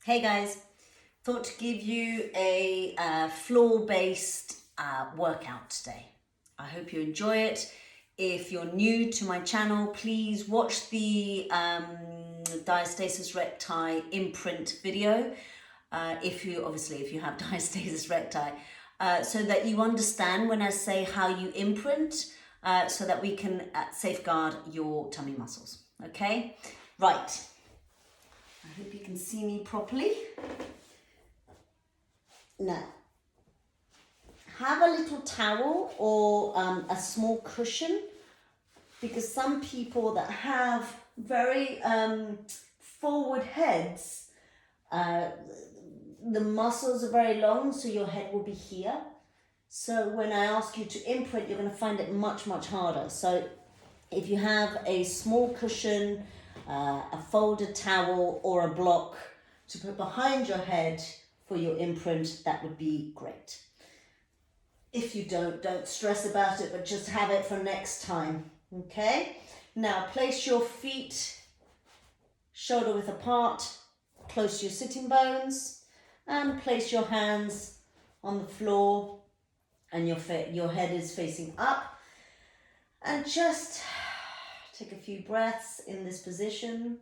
Hey guys, thought to give you a floor-based workout today. I hope you enjoy it. If you're new to my channel, please watch the Diastasis Recti imprint video. If you have diastasis recti, so that you understand when I say how you imprint, so that we can safeguard your tummy muscles. Okay, right. I hope you can see me properly. Now, have a little towel or a small cushion, because some people that have very forward heads, the muscles are very long, so your head will be here. So when I ask you to imprint, you're going to find it much, much harder. So if you have a small cushion, a folded towel or a block to put behind your head for your imprint, that would be great. If you don't stress about it, but just have it for next time, okay? Now place your feet shoulder width apart, close to your sitting bones, and place your hands on the floor, and your head is facing up, and just take a few breaths in this position.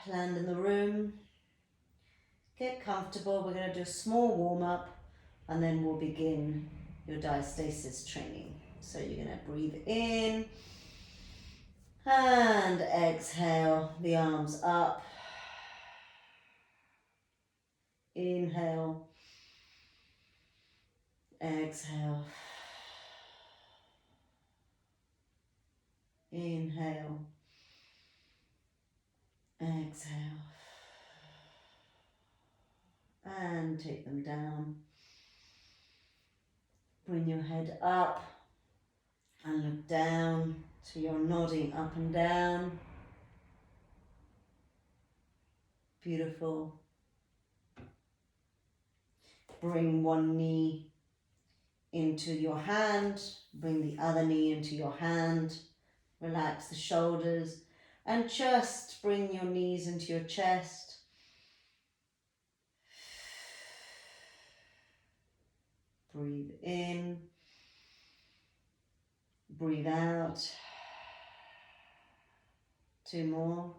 Land in the room. Get comfortable. We're going to do a small warm-up and then we'll begin your diastasis training. So you're going to breathe in and exhale, the arms up. Inhale, exhale. Inhale, exhale. And take them down. Bring your head up and look down, so you're nodding up and down. Beautiful. Bring one knee into your hand, bring the other knee into your hand, relax the shoulders, and just bring your knees into your chest. Breathe in, breathe out. 2 more.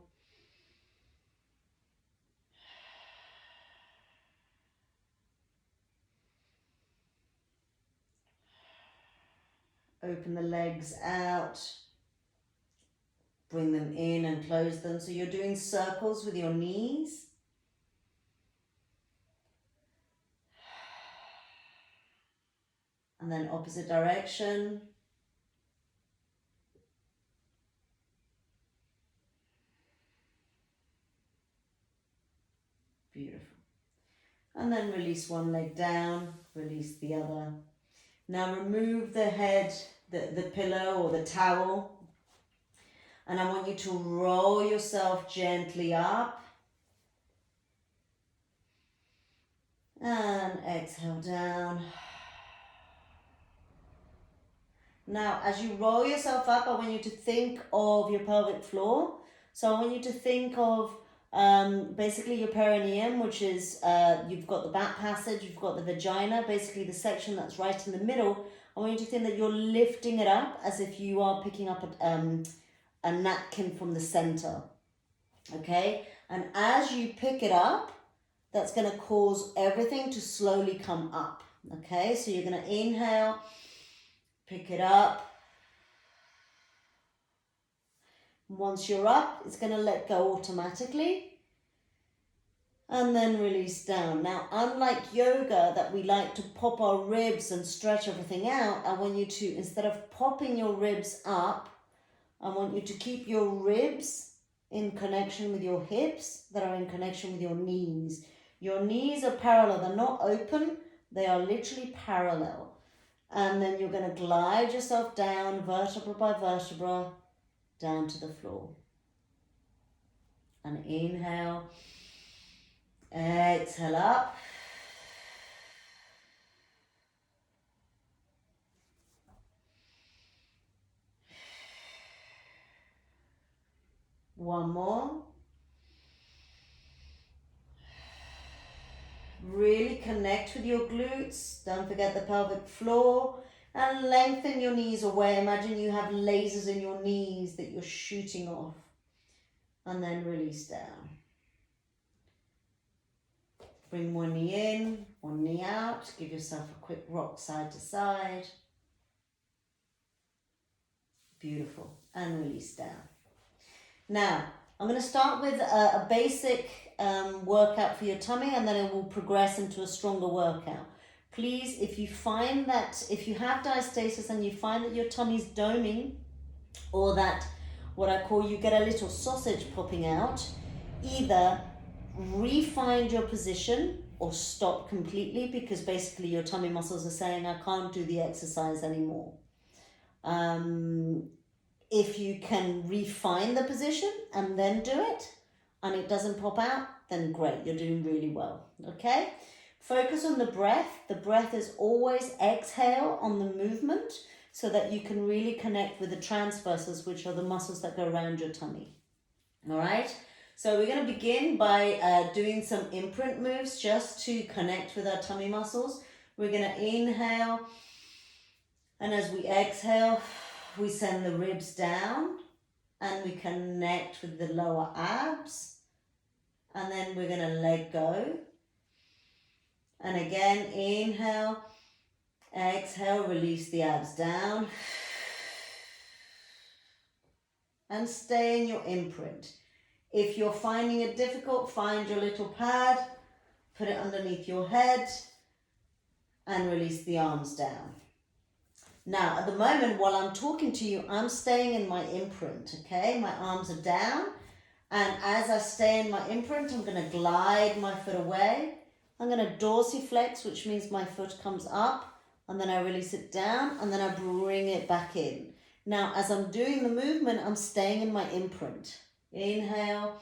Open the legs out, bring them in and close them. So you're doing circles with your knees. And then opposite direction. Beautiful. And then release one leg down, release the other. Now remove the head, the pillow or the towel, and I want you to roll yourself gently up and exhale down. Now as you roll yourself up, I want you to think of your pelvic floor. So I want you to think of basically your perineum, which is you've got the back passage, you've got the vagina, basically the section that's right in the middle. I want you to think that you're lifting it up as if you are picking up a napkin from the center, okay? And as you pick it up, that's going to cause everything to slowly come up, okay? So you're going to inhale, pick it up. Once you're up, it's going to let go automatically. And then release down. Now, unlike yoga, that we like to pop our ribs and stretch everything out, I want you to, instead of popping your ribs up, I want you to keep your ribs in connection with your hips that are in connection with your knees. Your knees are parallel. They're not open. They are literally parallel. And then you're going to glide yourself down, vertebra by vertebra, down to the floor. And inhale, exhale up. One more. Really connect with your glutes. Don't forget the pelvic floor. And lengthen your knees away. Imagine you have lasers in your knees that you're shooting off. And then release down. Bring one knee in, one knee out. Give yourself a quick rock side to side. Beautiful. And release down. Now, I'm going to start with a basic workout for your tummy, and then it will progress into a stronger workout. Please, if you find that, if you have diastasis and you find that your tummy's doming, or that what I call you get a little sausage popping out, either re-find your position or stop completely, because basically your tummy muscles are saying, I can't do the exercise anymore. If you can refine the position and then do it, and it doesn't pop out, then great, you're doing really well, okay? Focus on the breath. The breath is always exhale on the movement so that you can really connect with the transversors, which are the muscles that go around your tummy, all right? So we're going to begin by doing some imprint moves just to connect with our tummy muscles. We're going to inhale, and as we exhale, we send the ribs down and we connect with the lower abs, and then we're going to let go. And again, inhale, exhale, release the abs down. And stay in your imprint. If you're finding it difficult, find your little pad, put it underneath your head, and release the arms down. Now, at the moment, while I'm talking to you, I'm staying in my imprint, okay? My arms are down, and as I stay in my imprint, I'm going to glide my foot away. I'm going to dorsiflex, which means my foot comes up, and then I release it down, and then I bring it back in. Now, as I'm doing the movement, I'm staying in my imprint. Inhale,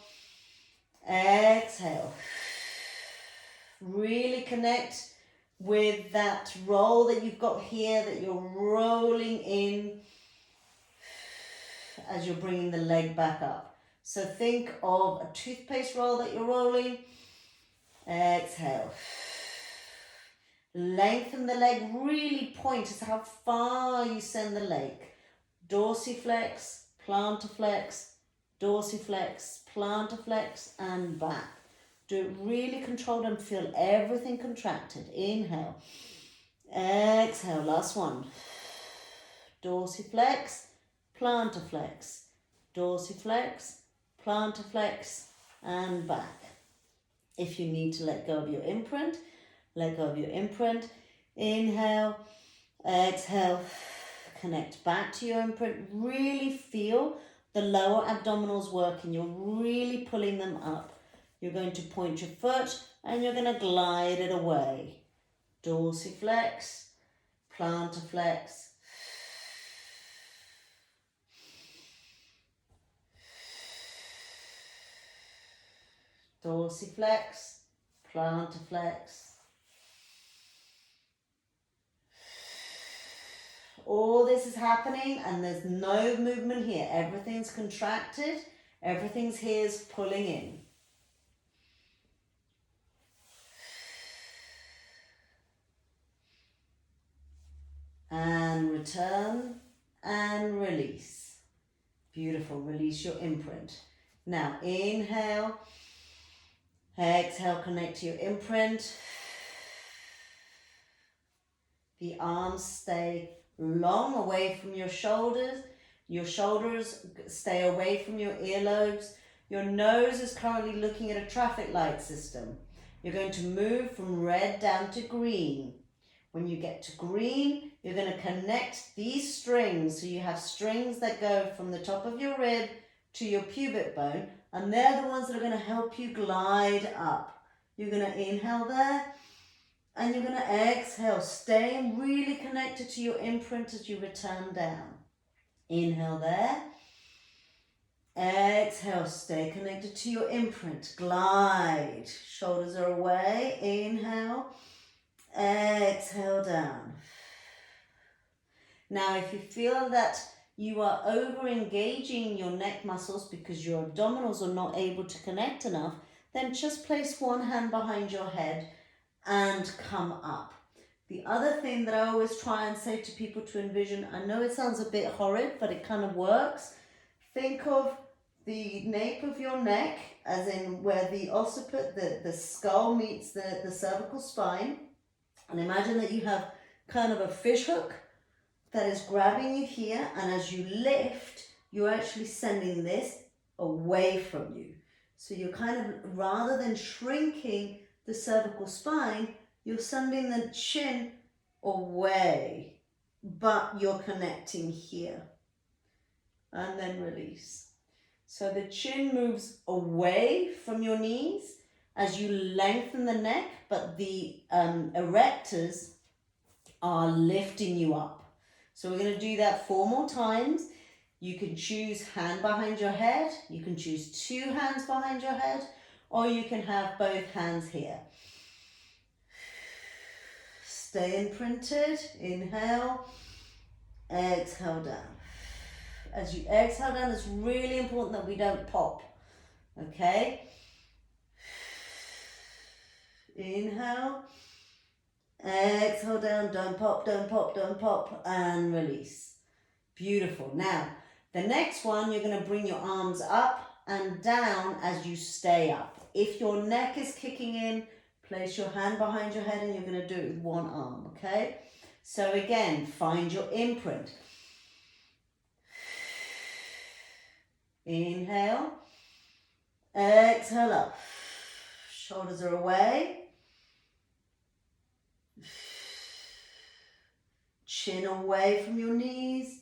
exhale. Really connect with that roll that you've got here, that you're rolling in as you're bringing the leg back up. So think of a toothpaste roll that you're rolling. Exhale. Lengthen the leg, really point as how far you send the leg. Dorsiflex, plantarflex, dorsiflex, plantarflex, and back. Do it really controlled and feel everything contracted. Inhale. Exhale, last one. Dorsiflex, plantarflex, dorsiflex, plantarflex, and back. If you need to let go of your imprint, let go of your imprint. Inhale, exhale, connect back to your imprint. Really feel the lower abdominals working. You're really pulling them up. You're going to point your foot and you're going to glide it away. Dorsiflex, plantarflex, dorsiflex, plantarflex. All this is happening and there's no movement here. Everything's contracted. Everything's here is pulling in. And return and release. Beautiful. Release your imprint. Now inhale. Exhale, connect to your imprint. The arms stay long away from your shoulders. Your shoulders stay away from your earlobes. Your nose is currently looking at a traffic light system. You're going to move from red down to green. When you get to green, you're going to connect these strings. So you have strings that go from the top of your rib to your pubic bone, and they're the ones that are going to help you glide up. You're going to inhale there, and you're going to exhale, staying really connected to your imprint as you return down. Inhale there. Exhale, stay connected to your imprint. Glide. Shoulders are away. Inhale. Exhale down. Now, if you feel that you are over-engaging your neck muscles because your abdominals are not able to connect enough, then just place one hand behind your head and come up. The other thing that I always try and say to people to envision, I know it sounds a bit horrid, but it kind of works. Think of the nape of your neck, as in where the occiput, the skull meets the cervical spine. And imagine that you have kind of a fish hook that is grabbing you here. And as you lift, you're actually sending this away from you. So you're kind of, rather than shrinking the cervical spine, you're sending the chin away, but you're connecting here. And then release. So the chin moves away from your knees as you lengthen the neck, but the erectors are lifting you up. So we're going to do that 4 more times. You can choose hand behind your head, you can choose 2 hands behind your head, or you can have both hands here. Stay imprinted, inhale, exhale down. As you exhale down, it's really important that we don't pop, okay? Inhale, exhale down, don't pop, don't pop, don't pop, and release. Beautiful. Now, the next one, you're going to bring your arms up and down as you stay up. If your neck is kicking in, place your hand behind your head and you're going to do it with one arm, okay? So again, find your imprint. Inhale, exhale up. Shoulders are away. Chin away from your knees.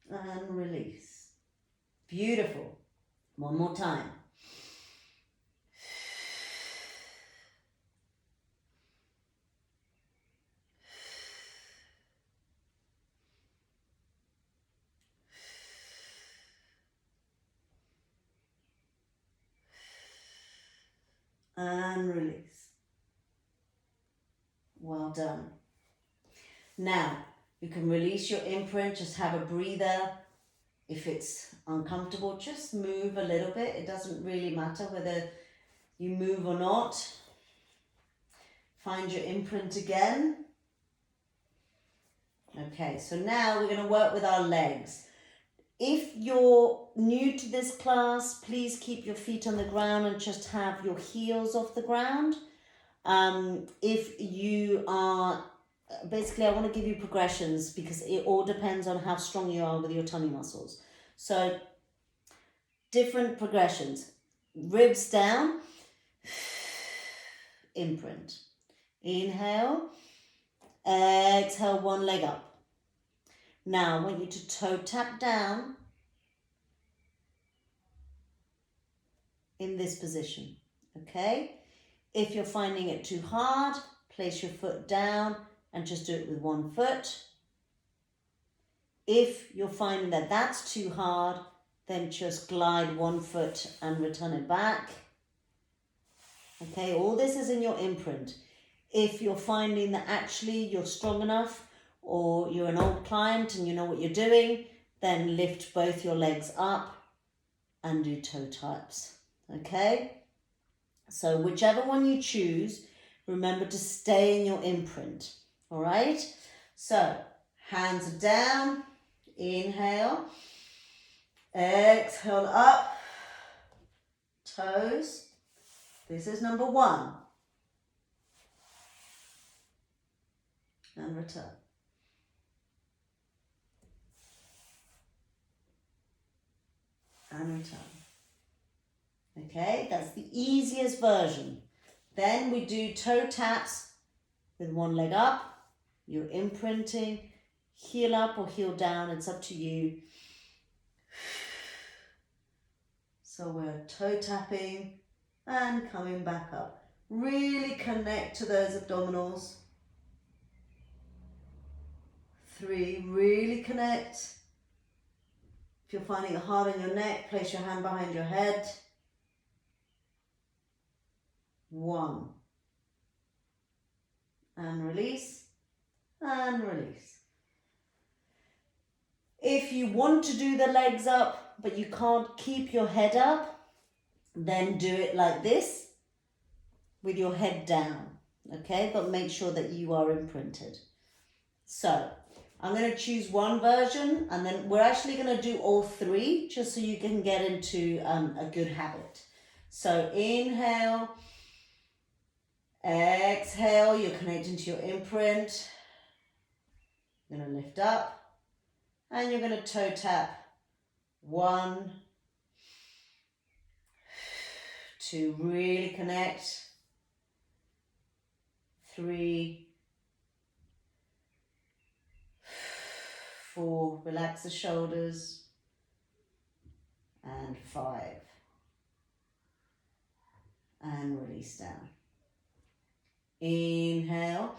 And release. Beautiful. One more time. And release. Well done. Now, you can release your imprint, just have a breather. If it's uncomfortable, just move a little bit. It doesn't really matter whether you move or not. Find your imprint again. Okay, so now we're going to work with our legs. If you're new to this class, please keep your feet on the ground and just have your heels off the ground. If you are, basically I want to give you progressions because it all depends on how strong you are with your tummy muscles. So different progressions. Ribs down, imprint. Inhale, exhale, one leg up. Now I want you to toe tap down in this position, okay? If you're finding it too hard, place your foot down and just do it with one foot. If you're finding that that's too hard, then just glide one foot and return it back. Okay, all this is in your imprint. If you're finding that actually you're strong enough or you're an old client and you know what you're doing, then lift both your legs up and do toe taps. Okay? So whichever one you choose, remember to stay in your imprint. All right? So hands are down. Inhale. Exhale up. Toes. This is number 1. And return. And return. Okay, that's the easiest version. Then we do toe taps with one leg up. You're imprinting, heel up or heel down, it's up to you. So we're toe tapping and coming back up. Really connect to those abdominals. 3, really connect. If you're finding it hard on your neck, place your hand behind your head. 1. And release. And release. If you want to do the legs up, but you can't keep your head up, then do it like this with your head down, okay? But make sure that you are imprinted. So I'm going to choose one version, and then we're actually going to do all three just so you can get into a good habit. So inhale, exhale, you're connecting to your imprint. You're going to lift up, and you're going to toe tap. 1, 2, really connect. 3, 4, relax the shoulders. And 5. And release down. Inhale.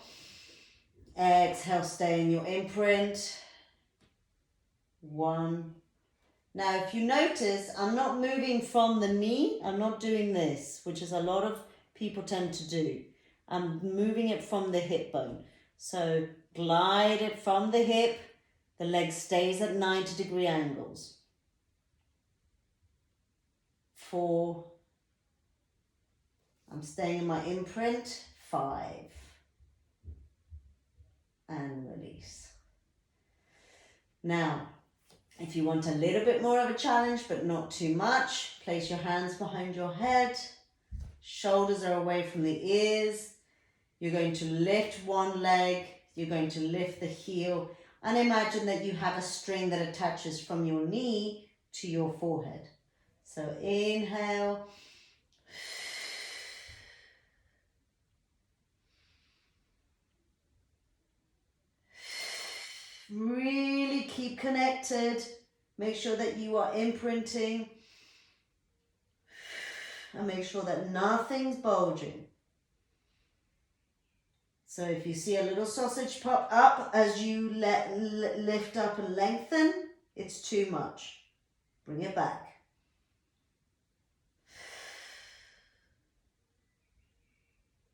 Exhale, stay in your imprint. 1. Now, if you notice, I'm not moving from the knee. I'm not doing this, which is a lot of people tend to do. I'm moving it from the hip bone. So glide it from the hip. The leg stays at 90-degree angles. 4. I'm staying in my imprint. 5. And release. Now, if you want a little bit more of a challenge, but not too much, place your hands behind your head. Shoulders are away from the ears. You're going to lift one leg. You're going to lift the heel. And imagine that you have a string that attaches from your knee to your forehead. So inhale. Really keep connected. Make sure that you are imprinting. And make sure that nothing's bulging. So if you see a little sausage pop up as you lift up and lengthen, it's too much. Bring it back.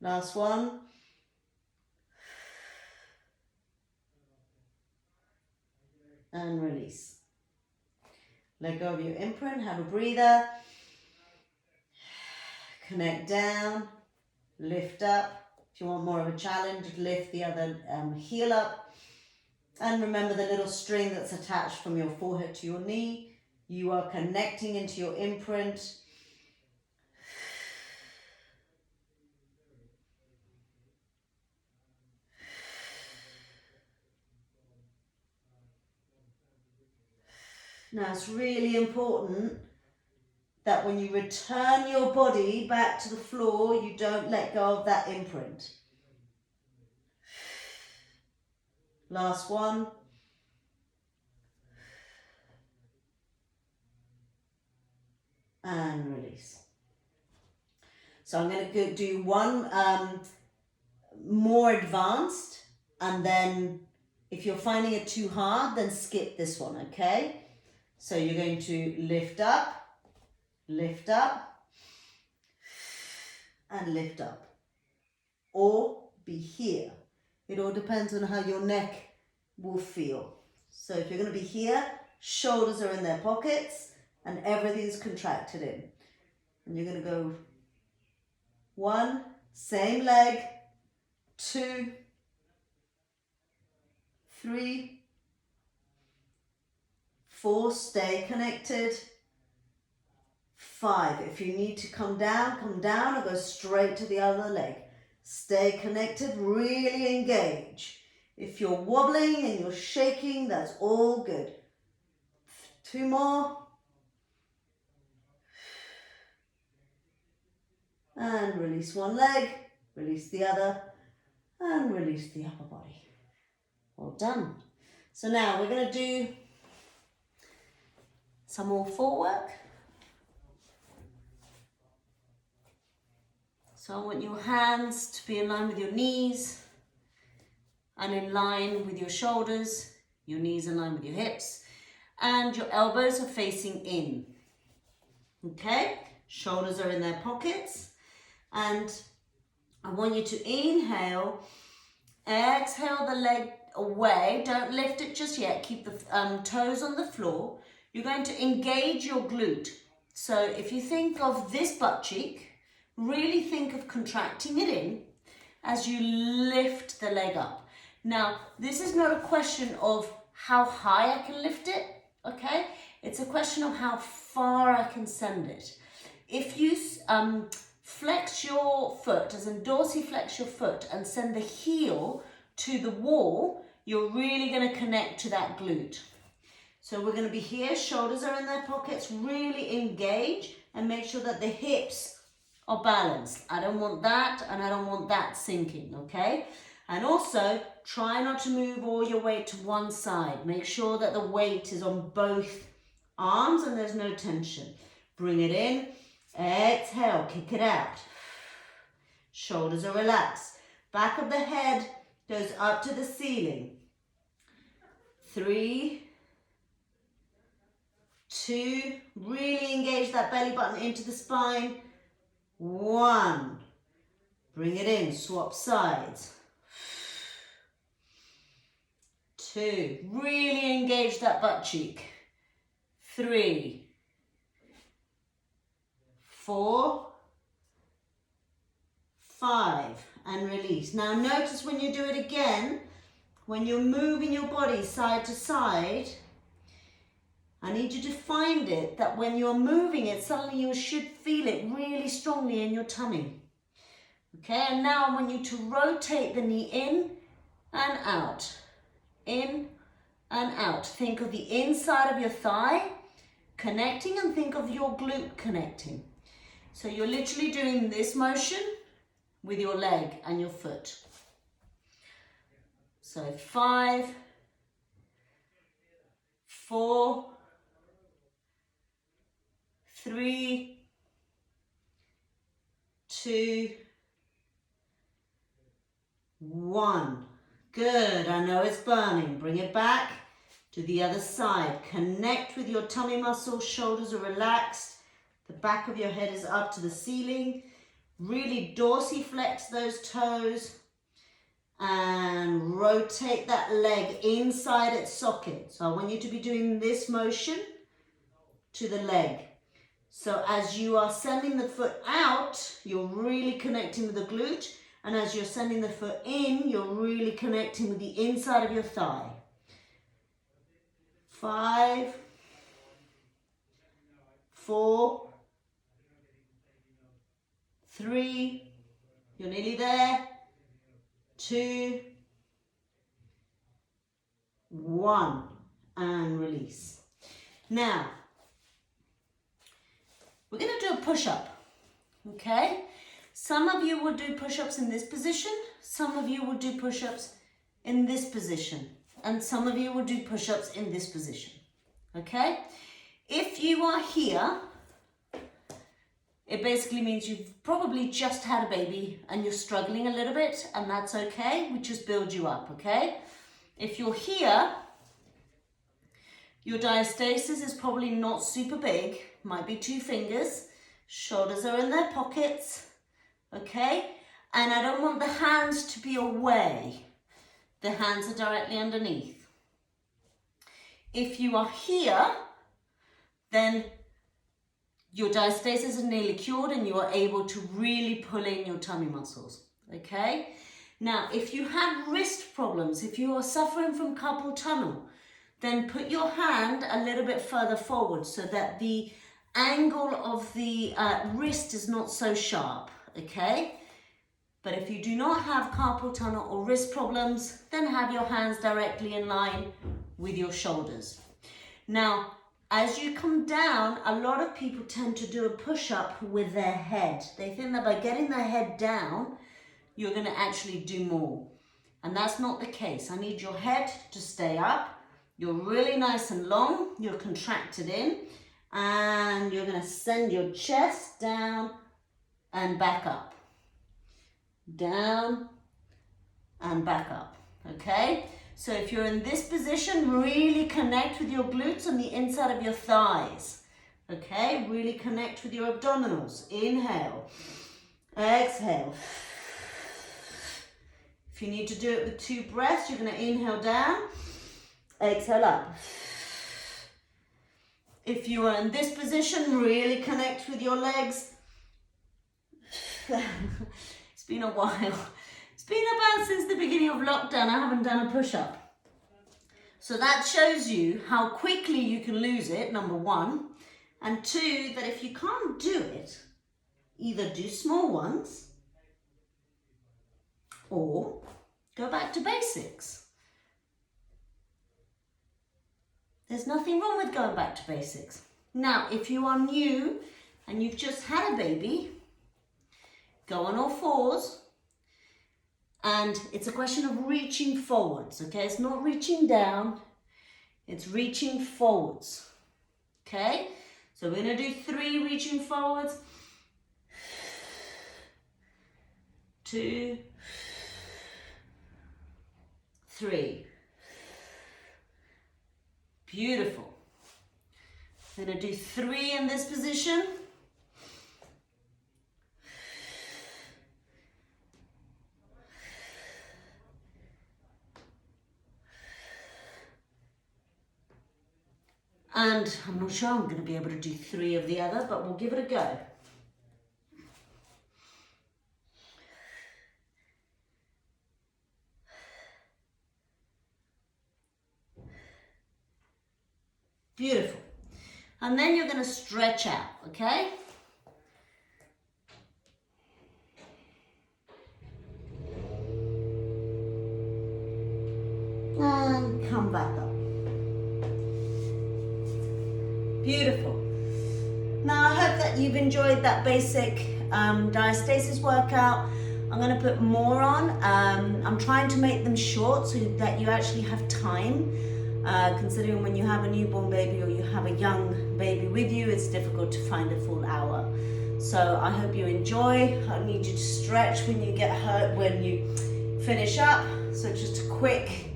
Last one. And release. Let go of your imprint, have a breather. Connect down, lift up. If you want more of a challenge, lift the other heel up. And remember the little string that's attached from your forehead to your knee. You are connecting into your imprint. Now it's really important that when you return your body back to the floor, you don't let go of that imprint. Last one. And release. So I'm going to do one more advanced, and then if you're finding it too hard, then skip this one, okay? So you're going to lift up, and lift up. Or be here. It all depends on how your neck will feel. So if you're going to be here, shoulders are in their pockets and everything's contracted in. And you're going to go 1, same leg, 2, 3, 4, stay connected. 5, if you need to come down or go straight to the other leg. Stay connected, really engage. If you're wobbling and you're shaking, that's all good. 2 more. And release one leg, release the other, and release the upper body. Well done. So now we're going to do some more footwork. So I want your hands to be in line with your knees and in line with your shoulders, your knees in line with your hips, and your elbows are facing in. Okay, shoulders are in their pockets, and I want you to inhale, exhale the away. Don't lift it just yet. Keep the toes on the floor. You're going to engage your glute. So if you think of this butt cheek, really think of contracting it in as you lift the leg up. Now, this is not a question of how high I can lift it, okay? It's a question of how far I can send it. If you flex your foot, as in dorsiflex your foot and send the heel to the wall, you're really going to connect to that glute. So we're going to be here, shoulders are in their pockets, really engage and make sure that the hips are balanced. I don't want that and I don't want that sinking, okay? And also, try not to move all your weight to one side. Make sure that the weight is on both arms and there's no tension. Bring it in, exhale, kick it out. Shoulders are relaxed. Back of the head goes up to the ceiling. 3, 2, really engage that belly button into the spine. 1, bring it in, swap sides. 2, really engage that butt cheek. 3, 4, 5, and release. Now notice when you do it again, when you're moving your body side to side, I need you to find it that when you're moving it, suddenly you should feel it really strongly in your tummy. Okay, and now I want you to rotate the knee in and out. In and out. Think of the inside of your thigh connecting and think of your glute connecting. So you're literally doing this motion with your leg and your foot. So 5, 4, 3, 2, 1. Good, I know it's burning. Bring it back to the other side. Connect with your tummy muscles, shoulders are relaxed. The back of your head is up to the ceiling. Really dorsiflex those toes and rotate that leg inside its socket. So I want you to be doing this motion to the leg. So as you are sending the foot out, you're really connecting with the glute. And as you're sending the foot in, you're really connecting with the inside of your thigh. 5, 4, 3, you're nearly there. 2, 1, and release. Now, we're going to do a push-up, okay? Some of you will do push-ups in this position, some of you will do push-ups in this position, and some of you will do push-ups in this position, okay? If you are here, it basically means you've probably just had a baby and you're struggling a little bit, and that's okay, we just build you up, okay? If you're here, your diastasis is probably not super big, might be 2 fingers, shoulders are in their pockets, okay? And I don't want the hands to be away. The hands are directly underneath. If you are here, then your diastasis is nearly cured and you are able to really pull in your tummy muscles, okay? Now, if you have wrist problems, if you are suffering from carpal tunnel, then put your hand a little bit further forward so that the angle of the wrist is not so sharp, okay? But if you do not have carpal tunnel or wrist problems, then have your hands directly in line with your shoulders. Now, as you come down, a lot of people tend to do a push-up with their head. They think that by getting their head down, you're going to actually do more. And that's not the case. I need your head to stay up. You're really nice and long. You're contracted in. And you're going to send your chest down and back up. Down and back up. Okay? So if you're in this position, really connect with your glutes on the inside of your thighs. Okay? Really connect with your abdominals. Inhale. Exhale. If you need to do it with 2 breaths, you're going to inhale down, exhale up. If you are in this position, really connect with your legs. It's been a while. It's been about since the beginning of lockdown. I haven't done a push-up. So that shows you how quickly you can lose it, number 1. And 2, that if you can't do it, either do small ones or go back to basics. There's nothing wrong with going back to basics. Now, if you are new and you've just had a baby, go on all 4s. And it's a question of reaching forwards, okay? It's not reaching down, it's reaching forwards, okay? So we're gonna do 3 reaching forwards. 2, 3. Beautiful. We're gonna do 3 in this position. And I'm not sure I'm going to be able to do 3 of the other, but we'll give it a go. Beautiful. And then you're going to stretch out, okay? And come back up. Beautiful. Now I hope that you've enjoyed that basic diastasis workout. I'm going to put more on. I'm trying to make them short so that you actually have time. Considering when you have a newborn baby or you have a young baby with you, it's difficult to find a full hour. So I hope you enjoy. I need you to stretch when you get hurt, when you finish up. So just a quick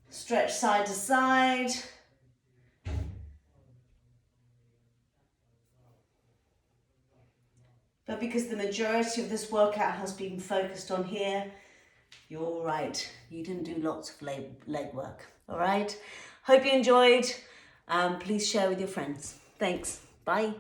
stretch side to side. But because the majority of this workout has been focused on here, you're all right. You didn't do lots of leg work, all right? Hope you enjoyed. Please share with your friends. Thanks. Bye.